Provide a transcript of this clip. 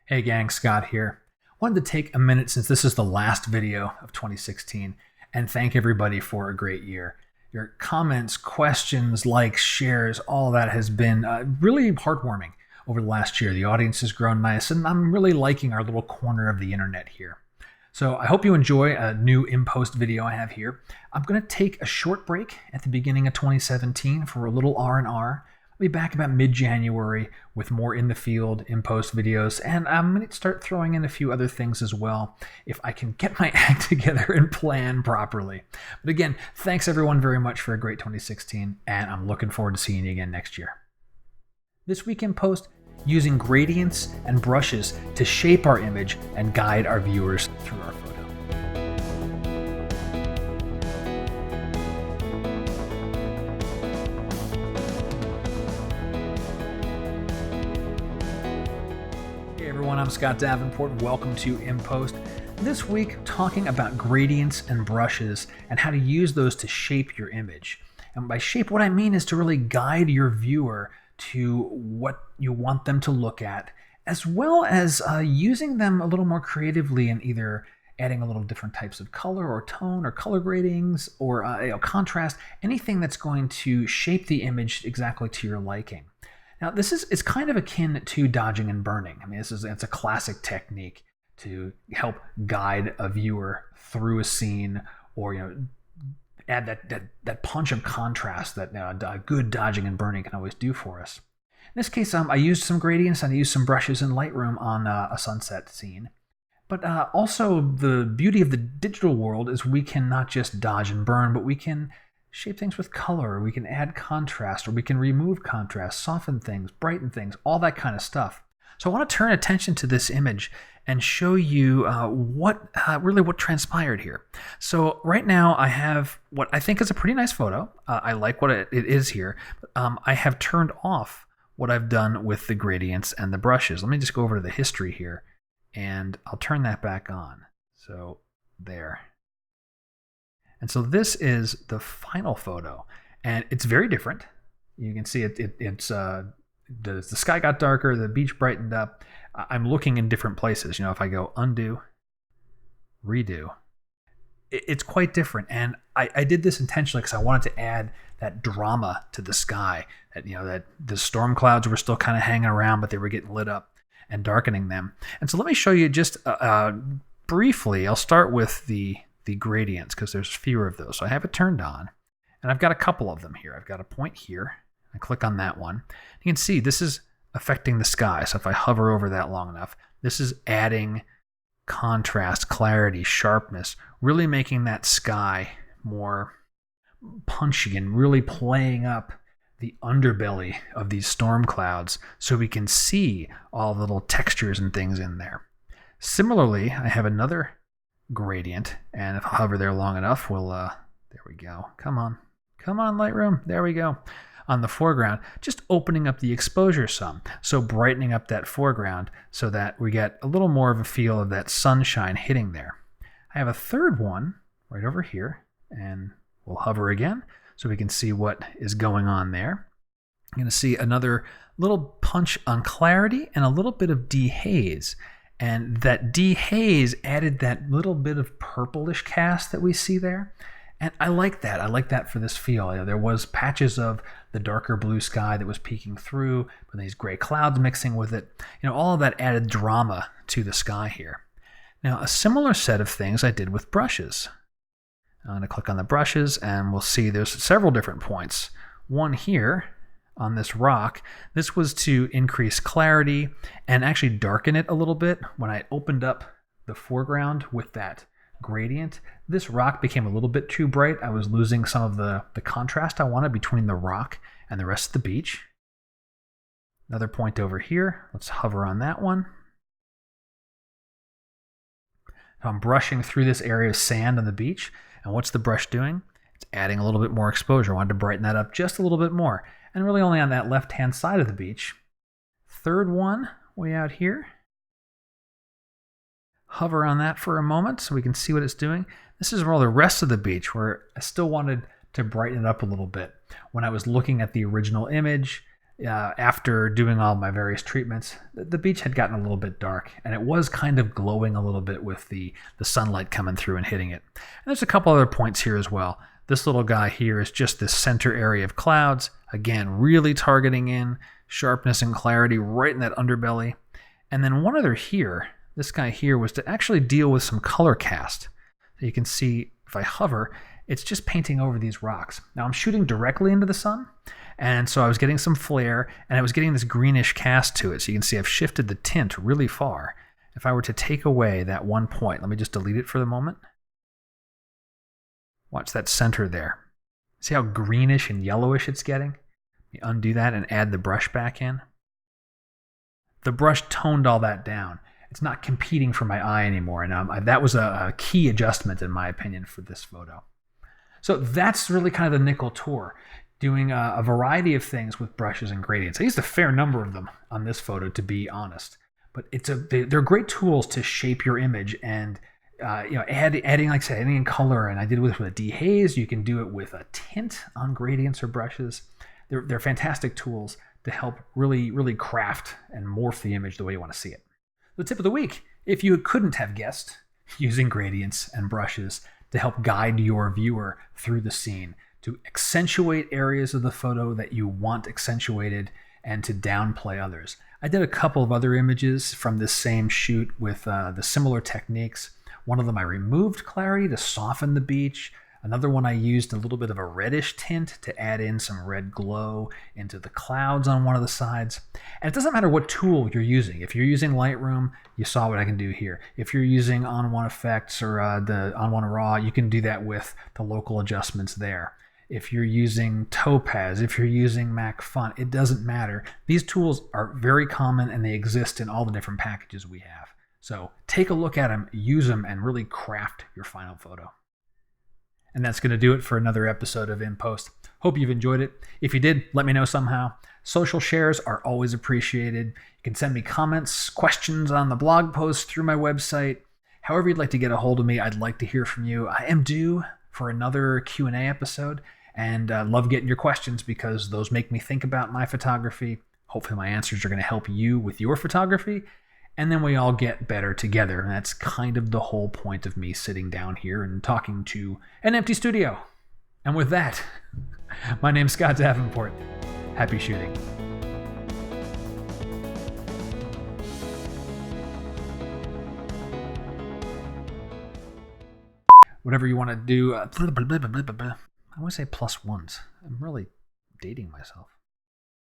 Hey gang, Scott here. Wanted to take a minute since this is the last video of 2016 and thank everybody for a great year. Your comments, questions, likes, shares, all that has been really heartwarming over the last year. The audience has grown nice and I'm really liking our little corner of the internet here. So I hope you enjoy a new in-post video I have here. I'm going to take a short break at the beginning of 2017 for a little R&R. I'll be back about mid-January with more in the field, in-post videos, and I'm going to start throwing in a few other things as well if I can get my act together and plan properly. But again, thanks everyone very much for a great 2016, and I'm looking forward to seeing you again next year. This week in post, using gradients and brushes to shape our image and guide our viewers through our photo. Hey everyone, I'm Scott Davenport. Welcome to In Post. This week, talking about gradients and brushes and how to use those to shape your image. And by shape, what I mean is to really guide your viewer to what you want them to look at, as well as using them a little more creatively in either adding a little different types of color or tone or color gradings or contrast, anything that's going to shape the image exactly to your liking. Now, it's kind of akin to dodging and burning. I mean, it's a classic technique to help guide a viewer through a scene or add that punch of contrast that good dodging and burning can always do for us. In this case, I used some gradients and I used some brushes in Lightroom on a sunset scene. But also the beauty of the digital world is we can not just dodge and burn, but we can shape things with color, or we can add contrast, or we can remove contrast, soften things, brighten things, all that kind of stuff. So I want to turn attention to this image and show you what transpired here. So right now I have what I think is a pretty nice photo. I like what it is here. I have turned off what I've done with the gradients and the brushes. Let me just go over to the history here and I'll turn that back on. So there. And so this is the final photo and it's very different. You can see the sky got darker, the beach brightened up. I'm looking in different places. If I go undo, redo, it's quite different. And I did this intentionally because I wanted to add that drama to the sky. That the storm clouds were still kind of hanging around, but they were getting lit up and darkening them. And so let me show you just briefly. I'll start with the gradients because there's fewer of those. So I have it turned on, and I've got a couple of them here. I've got a point here. I click on that one. You can see this is affecting the sky. So if I hover over that long enough, this is adding contrast, clarity, sharpness, really making that sky more punchy and really playing up the underbelly of these storm clouds so we can see all the little textures and things in there. Similarly, I have another gradient, and if I hover there long enough, there we go. Come on, Lightroom. There we go. On the foreground, just opening up the exposure some. So brightening up that foreground so that we get a little more of a feel of that sunshine hitting there. I have a third one right over here, and we'll hover again so we can see what is going on there. I'm going to see another little punch on clarity and a little bit of dehaze. And that dehaze added that little bit of purplish cast that we see there. And I like that. I like that for this feel. There was patches of the darker blue sky that was peeking through, but these gray clouds mixing with it. All of that added drama to the sky here. Now, a similar set of things I did with brushes. I'm going to click on the brushes, and we'll see there's several different points. One here on this rock. This was to increase clarity and actually darken it a little bit. When I opened up the foreground with that gradient, this rock became a little bit too bright. I was losing some of the contrast I wanted between the rock and the rest of the beach. Another point over here. Let's hover on that one. Now I'm brushing through this area of sand on the beach. And what's the brush doing? It's adding a little bit more exposure. I wanted to brighten that up just a little bit more. And really only on that left-hand side of the beach. Third one, way out here. Hover on that for a moment so we can see what it's doing. This is more the rest of the beach where I still wanted to brighten it up a little bit. When I was looking at the original image, after doing all my various treatments, the beach had gotten a little bit dark, and it was kind of glowing a little bit with the sunlight coming through and hitting it. And there's a couple other points here as well. This little guy here is just this center area of clouds. Again, really targeting in sharpness and clarity right in that underbelly. And then one other here, this guy here, was to actually deal with some color cast. So you can see if I hover, it's just painting over these rocks. Now I'm shooting directly into the sun, and so I was getting some flare, and I was getting this greenish cast to it. So you can see I've shifted the tint really far. If I were to take away that one point, let me just delete it for the moment. Watch that center there. See how greenish and yellowish it's getting? Let me undo that and add the brush back in. The brush toned all that down. It's not competing for my eye anymore, and that was a key adjustment in my opinion for this photo. So that's really kind of the nickel tour, doing a variety of things with brushes and gradients. I used a fair number of them on this photo, to be honest, but they're great tools to shape your image and adding, like I said, adding in color. And I did with a dehaze. You can do it with a tint on gradients or brushes. They're fantastic tools to help really craft and morph the image the way you want to see it. The tip of the week, if you couldn't have guessed, using gradients and brushes to help guide your viewer through the scene, to accentuate areas of the photo that you want accentuated and to downplay others. I did a couple of other images from this same shoot with the similar techniques. One of them I removed clarity to soften the beach. Another one I used a little bit of a reddish tint to add in some red glow into the clouds on one of the sides. And it doesn't matter what tool you're using. If you're using Lightroom, you saw what I can do here. If you're using On1 Effects or the On1 Raw, you can do that with the local adjustments there. If you're using Topaz, if you're using Mac Font, it doesn't matter. These tools are very common and they exist in all the different packages we have. So take a look at them, use them, and really craft your final photo. And that's going to do it for another episode of In Post. Hope you've enjoyed it. If you did, let me know somehow. Social shares are always appreciated. You can send me comments, questions on the blog post through my website. However you'd like to get a hold of me, I'd like to hear from you. I am due for another Q&A episode, and love getting your questions because those make me think about my photography. Hopefully my answers are going to help you with your photography. And then we all get better together. And that's kind of the whole point of me sitting down here and talking to an empty studio. And with that, my name's Scott Davenport. Happy shooting. Whatever you want to do. I want to say +1s. I'm really dating myself.